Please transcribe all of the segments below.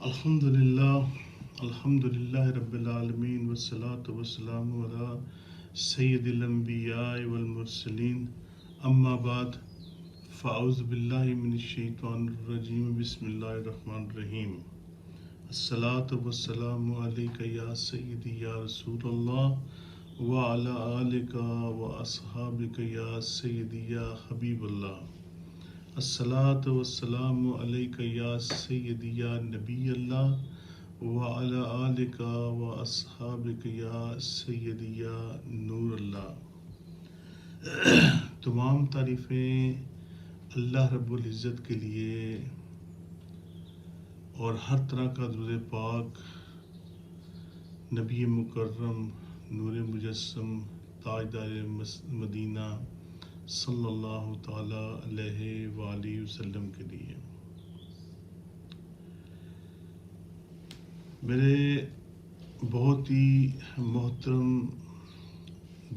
الحمدللہ رب العالمین والصلاة والسلام علی سید الانبیاء والمرسلین اما بعد فاعوذ باللہ من الشیطان الرجیم بسم اللہ الرحمن الرحیم الصلاة والسلام علیک یا سیدی یا رسول اللہ وعلی آلک واصحابک یا سیدی یا حبیب اللہ الصلاة والسلام علیک یا سیدی یا نبی اللہ وعلی آلک واصحابک یا سیدی یا نور اللہ۔ تمام تعریفیں اللہ رب العزت کے لیے اور ہر طرح کا درود پاک نبی مکرم نور مجسم تاجدار مدینہ صلی اللہ تعالیٰ علیہ وآلہ وسلم کے لیے۔ میرے بہت ہی محترم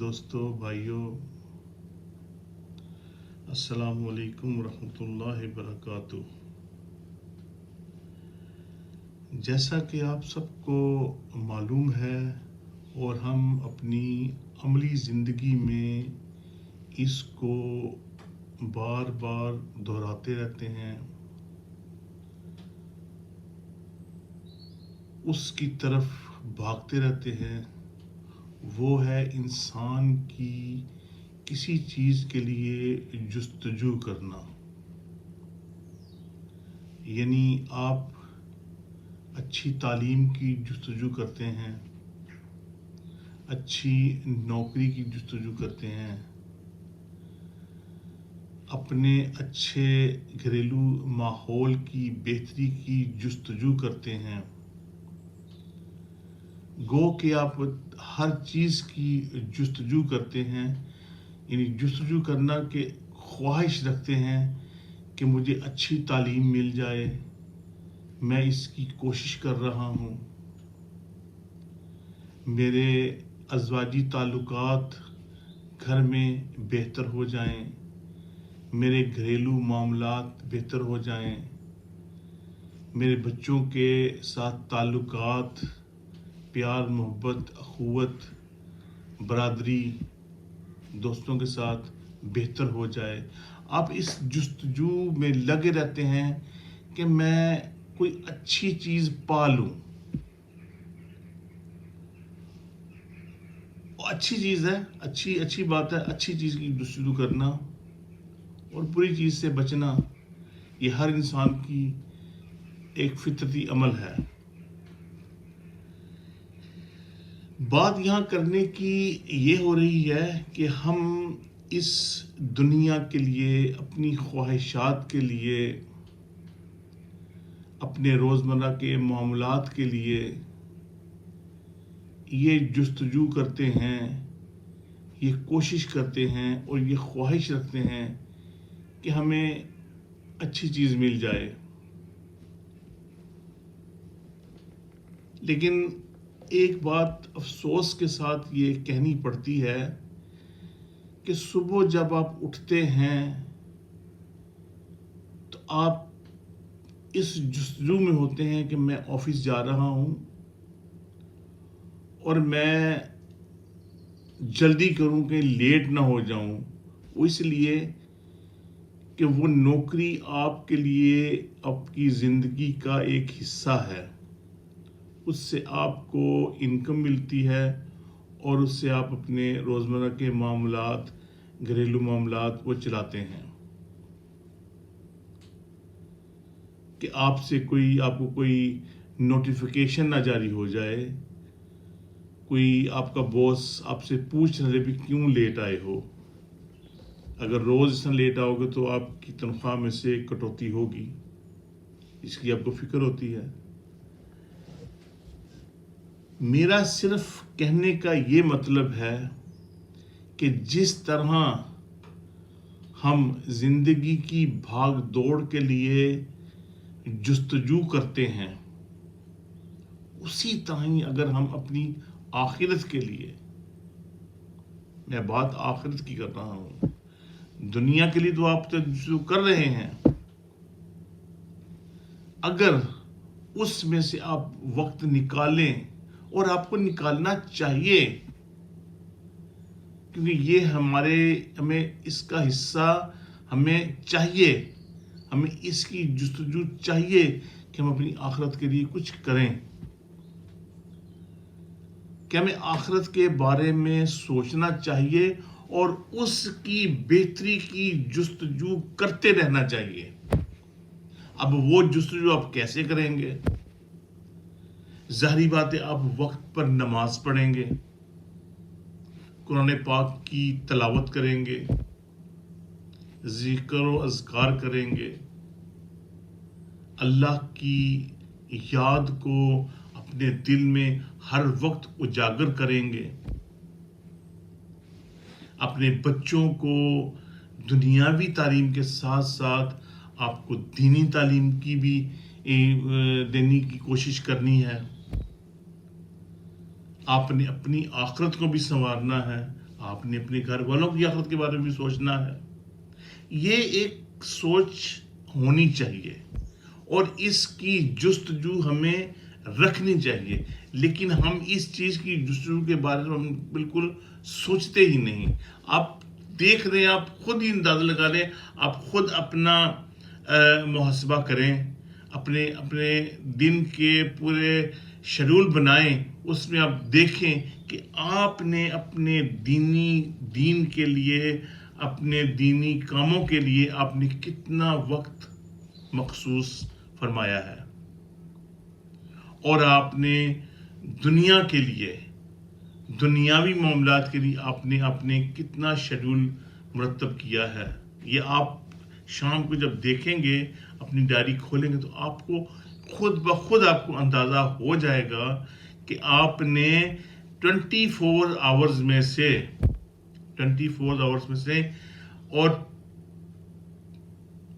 دوستوں بھائیوں، السلام علیکم ورحمۃ اللہ وبرکاتہ۔ جیسا کہ آپ سب کو معلوم ہے اور ہم اپنی عملی زندگی میں اس کو بار بار دہراتے رہتے ہیں، اس کی طرف بھاگتے رہتے ہیں، وہ ہے انسان کی کسی چیز کے لیے جستجو کرنا۔ یعنی آپ اچھی تعلیم کی جستجو کرتے ہیں، اچھی نوکری کی جستجو کرتے ہیں، اپنے اچھے گھریلو ماحول کی بہتری کی جستجو کرتے ہیں، گو کہ آپ ہر چیز کی جستجو کرتے ہیں، یعنی جستجو کرنا کہ خواہش رکھتے ہیں کہ مجھے اچھی تعلیم مل جائے، میں اس کی کوشش کر رہا ہوں، میرے ازواجی تعلقات گھر میں بہتر ہو جائیں، میرے گھریلو معاملات بہتر ہو جائیں، میرے بچوں کے ساتھ تعلقات، پیار محبت اخوت برادری دوستوں کے ساتھ بہتر ہو جائے۔ آپ اس جستجو میں لگے رہتے ہیں کہ میں کوئی اچھی چیز پا لوں۔ اچھی چیز ہے، اچھی بات ہے، اچھی چیز کی جستجو کرنا اور بری چیز سے بچنا، یہ ہر انسان کی ایک فطرتی عمل ہے۔ بات یہاں کرنے کی یہ ہو رہی ہے کہ ہم اس دنیا کے لیے، اپنی خواہشات کے لیے، اپنے روزمرہ کے معاملات کے لیے یہ جستجو کرتے ہیں، یہ کوشش کرتے ہیں اور یہ خواہش رکھتے ہیں کہ ہمیں اچھی چیز مل جائے، لیکن ایک بات افسوس کے ساتھ یہ کہنی پڑتی ہے کہ صبح جب آپ اٹھتے ہیں تو آپ اس جستجو میں ہوتے ہیں کہ میں آفس جا رہا ہوں اور میں جلدی کروں کہ لیٹ نہ ہو جاؤں، وہ اس لیے کہ وہ نوکری آپ کے لیے آپ کی زندگی کا ایک حصہ ہے، اس سے آپ کو انکم ملتی ہے اور اس سے آپ اپنے روزمرہ کے معاملات، گھریلو معاملات وہ چلاتے ہیں کہ آپ کو کوئی نوٹیفیکیشن نہ جاری ہو جائے، کوئی آپ کا باس آپ سے پوچھ رہے بھی کیوں لیٹ آئے ہو۔ اگر روز اس طرح لیٹ آؤ گے تو آپ کی تنخواہ میں سے کٹوتی ہوگی، اس کی آپ کو فکر ہوتی ہے۔ میرا صرف کہنے کا یہ مطلب ہے کہ جس طرح ہم زندگی کی بھاگ دوڑ کے لیے جستجو کرتے ہیں، اسی طرح ہی اگر ہم اپنی آخرت کے لیے، میں بات آخرت کی کر رہا ہوں، دنیا کے لیے تو آپ جستجو کر رہے ہیں، اگر اس میں سے آپ وقت نکالیں، اور آپ کو نکالنا چاہیے، کیونکہ یہ ہمیں اس کا حصہ ہمیں چاہیے، ہمیں اس کی جستجو چاہیے کہ ہم اپنی آخرت کے لیے کچھ کریں، کہ ہمیں آخرت کے بارے میں سوچنا چاہیے اور اس کی بہتری کی جستجو کرتے رہنا چاہیے۔ اب وہ جستجو آپ کیسے کریں گے؟ ظاہری بات ہے، آپ وقت پر نماز پڑھیں گے، قرآن پاک کی تلاوت کریں گے، ذکر و اذکار کریں گے، اللہ کی یاد کو اپنے دل میں ہر وقت اجاگر کریں گے، اپنے بچوں کو دنیاوی تعلیم کے ساتھ ساتھ آپ کو دینی تعلیم کی بھی دینے کی کوشش کرنی ہے، آپ نے اپنی آخرت کو بھی سنوارنا ہے، آپ نے اپنے گھر والوں کی آخرت کے بارے میں بھی سوچنا ہے۔ یہ ایک سوچ ہونی چاہیے اور اس کی جستجو ہمیں رکھنی چاہیے، لیکن ہم اس چیز کی جستجو کے بارے میں ہم بالکل سوچتے ہی نہیں۔ آپ دیکھ رہے ہیں، آپ خود ہی اندازہ لگا لیں، آپ خود اپنا محاسبہ کریں، اپنے دن کے پورے شیڈول بنائیں، اس میں آپ دیکھیں کہ آپ نے اپنے دین کے لیے، اپنے دینی کاموں کے لیے آپ نے کتنا وقت مخصوص فرمایا ہے، اور آپ نے دنیا کے لیے، دنیاوی معاملات کے لیے آپ نے کتنا شیڈول مرتب کیا ہے۔ یہ آپ شام کو جب دیکھیں گے، اپنی ڈائری کھولیں گے، تو آپ کو خود بخود آپ کو اندازہ ہو جائے گا کہ آپ نے 24 آورز میں سے اور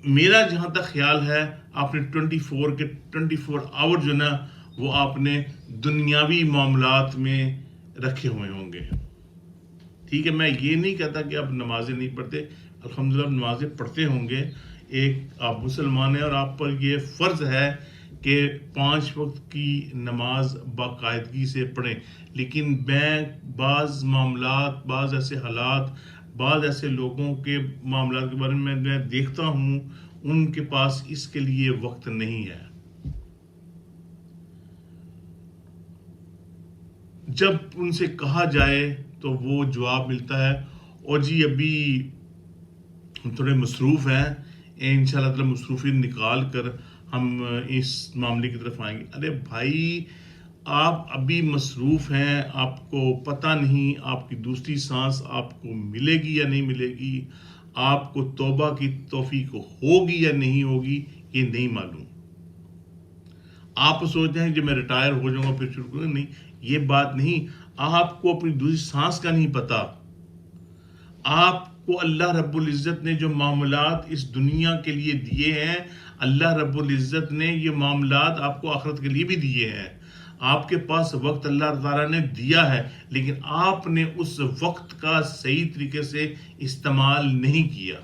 میرا جہاں تک خیال ہے، آپ نے 24 آور جو نا وہ آپ نے دنیاوی معاملات میں رکھے ہوئے ہوں گے۔ ٹھیک ہے، میں یہ نہیں کہتا کہ آپ نمازیں نہیں پڑھتے، الحمدللہ نمازیں پڑھتے ہوں گے، آپ مسلمان ہیں اور آپ پر یہ فرض ہے کہ 5 وقت کی نماز باقاعدگی سے پڑھیں، لیکن میں بعض معاملات، بعض ایسے حالات، بعض ایسے لوگوں کے معاملات کے بارے میں دیکھتا ہوں، ان کے پاس اس کے لیے وقت نہیں ہے۔ جب ان سے کہا جائے تو وہ جواب ملتا ہے، اور جی ابھی ہم تھوڑے مصروف ہیں، انشاءاللہ تعالی مصروفیت نکال کر ہم اس معاملے کی طرف آئیں گے۔ ارے بھائی، آپ ابھی مصروف ہیں، آپ کو پتہ نہیں آپ کی دوسری سانس آپ کو ملے گی یا نہیں ملے گی، آپ کو توبہ کی توفیق ہوگی یا نہیں ہوگی، یہ نہیں معلوم۔ آپ سوچتے ہیں کہ میں ریٹائر ہو جاؤں گا پھر شروع کروں گا، نہیں، یہ بات نہیں۔ آپ کو اپنی دوسری سانس کا نہیں پتا۔ آپ کو اللہ رب العزت نے جو معاملات اس دنیا کے لیے دیے ہیں، اللہ رب العزت نے یہ معاملات آپ کو آخرت کے لیے بھی دیے ہیں۔ آپ کے پاس وقت اللہ تعالیٰ نے دیا ہے، لیکن آپ نے اس وقت کا صحیح طریقے سے استعمال نہیں کیا۔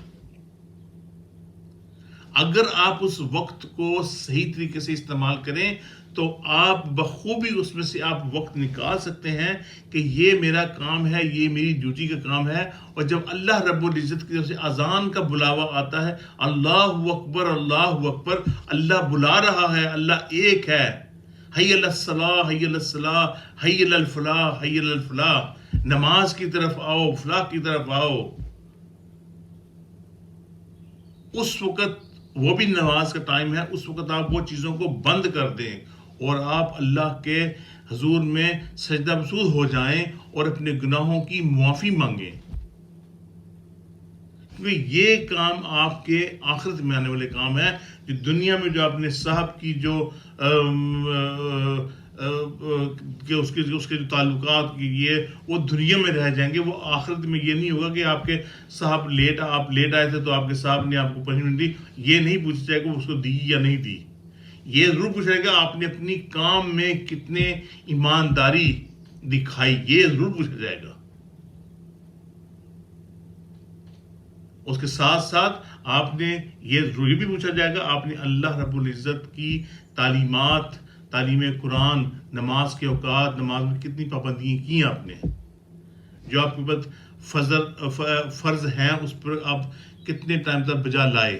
اگر آپ اس وقت کو صحیح طریقے سے استعمال کریں تو آپ بخوبی اس میں سے آپ وقت نکال سکتے ہیں کہ یہ میرا کام ہے، یہ میری ڈیوٹی کا کام ہے۔ اور جب اللہ رب العزت کی طرف سے اذان کا بلاوا آتا ہے، اللہ اکبر اللہ اکبر، اللہ بلا رہا ہے، اللہ ایک ہے، حی علی الصلاۃ، حی علی الصلاۃ، حی علی الفلاح، حی علی الفلاح، نماز کی طرف آؤ، فلاح کی طرف آؤ، اس وقت وہ بھی نماز کا ٹائم ہے، اس وقت آپ وہ چیزوں کو بند کر دیں اور آپ اللہ کے حضور میں سجدہ بسود ہو جائیں اور اپنے گناہوں کی معافی مانگیں، کیونکہ یہ کام آپ کے آخرت میں آنے والے کام ہے۔ جو دنیا میں جو آپ نے صاحب کی جو کہ اس کے جو تعلقات کی یہ وہ دنیا میں رہ جائیں گے، وہ آخرت میں یہ نہیں ہوگا کہ آپ کے صاحب آپ لیٹ آئے تھے تو آپ کے صاحب نے آپ کو پنشمنٹ دی، یہ نہیں پوچھا جائے گا اس کو دی یا نہیں دی، یہ ضرور پوچھا جائے گا آپ نے اپنی کام میں کتنے ایمانداری دکھائی، یہ ضرور پوچھا جائے گا۔ اس کے ساتھ ساتھ آپ نے یہ ضروری بھی پوچھا جائے گا آپ نے اللہ رب العزت کی تعلیمات، تعلیم قرآن، نماز کے اوقات، نماز میں کتنی پابندیاں کی آپ نے، جو آپ کے اوپر فرض ہیں اس پر آپ کتنے ٹائم تک بجا لائے.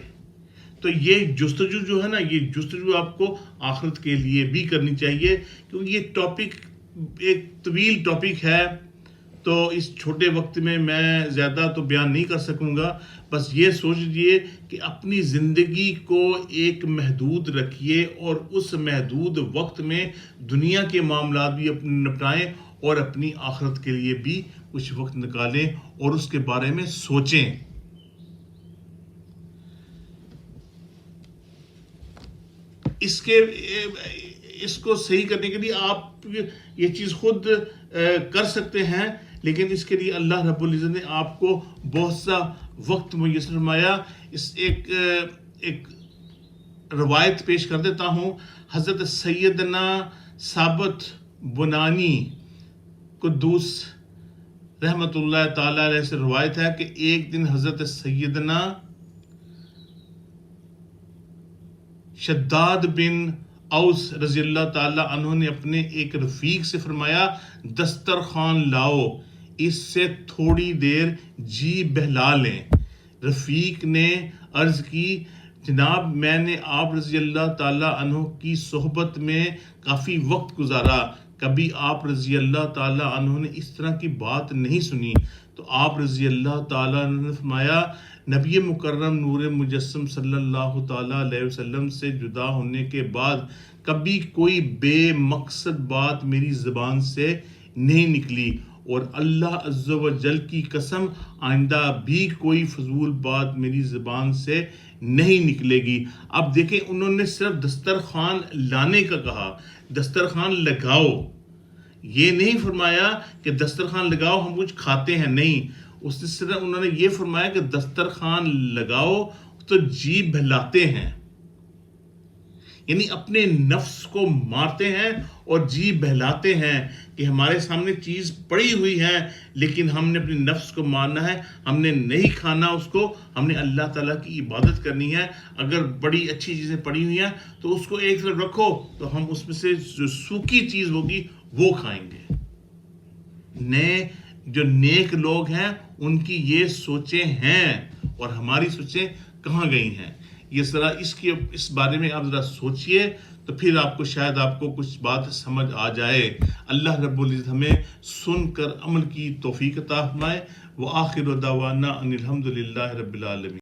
تو یہ جستجو جو ہے نا، یہ جستجو آپ کو آخرت کے لیے بھی کرنی چاہیے، کیونکہ یہ ٹاپک ایک طویل ٹاپک ہے. تو اس چھوٹے وقت میں زیادہ تو بیان نہیں کر سکوں گا. بس یہ سوچ لیجیے کہ اپنی زندگی کو ایک محدود رکھیے اور اس محدود وقت میں دنیا کے معاملات بھی اپنے نپٹائیں اور اپنی آخرت کے لیے بھی کچھ وقت نکالیں اور اس کے بارے میں سوچیں. اس کو صحیح کرنے کے لیے آپ یہ چیز خود کر سکتے ہیں، لیکن اس کے لیے اللہ رب العزت نے آپ کو بہت سا وقت میسر فرمایا. ایک روایت پیش کر دیتا ہوں. حضرت سیدنا ثابت بنانی قدوس رحمت اللہ تعالی علیہ سے روایت ہے کہ ایک دن حضرت سیدنا شداد بن اوس رضی اللہ تعالی عنہ نے اپنے ایک رفیق سے فرمایا دسترخوان لاؤ، اس سے تھوڑی دیر جی بہلا لیں. رفیق نے عرض کی جناب میں نے آپ رضی اللہ تعالی عنہ کی صحبت میں کافی وقت گزارا، کبھی آپ رضی اللہ تعالی عنہ نے اس طرح کی بات نہیں سنی. تو آپ رضی اللہ تعالی عنہ نے فرمایا نبی مکرم نور مجسم صلی اللہ تعالی علیہ وسلم سے جدا ہونے کے بعد کبھی کوئی بے مقصد بات میری زبان سے نہیں نکلی، اور اللہ عز و جل کی قسم آئندہ بھی کوئی فضول بات میری زبان سے نہیں نکلے گی. اب دیکھیں انہوں نے صرف دسترخوان لانے کا کہا، دسترخوان لگاؤ. یہ نہیں فرمایا کہ دسترخوان لگاؤ ہم کچھ کھاتے ہیں، نہیں. اس سے صرف انہوں نے یہ فرمایا کہ دسترخوان لگاؤ تو جی بہلاتے ہیں، یعنی اپنے نفس کو مارتے ہیں اور جی بہلاتے ہیں کہ ہمارے سامنے چیز پڑی ہوئی ہے لیکن ہم نے اپنے نفس کو مارنا ہے، ہم نے نہیں کھانا اس کو، ہم نے اللہ تعالیٰ کی عبادت کرنی ہے. اگر بڑی اچھی چیزیں پڑی ہوئی ہیں تو اس کو ایک طرف رکھو، تو ہم اس میں سے جو سوکھی چیز ہوگی وہ کھائیں گے. جو نیک لوگ ہیں ان کی یہ سوچیں ہیں اور ہماری سوچیں کہاں گئی ہیں. یہ ذرا اس بارے میں آپ ذرا سوچئے تو پھر آپ کو شاید آپ کو کچھ بات سمجھ آ جائے. اللہ رب العزت ہمیں سن کر عمل کی توفیق عطا فرمائے. وآخر دعوانا ان الحمد للہ رب العالمین.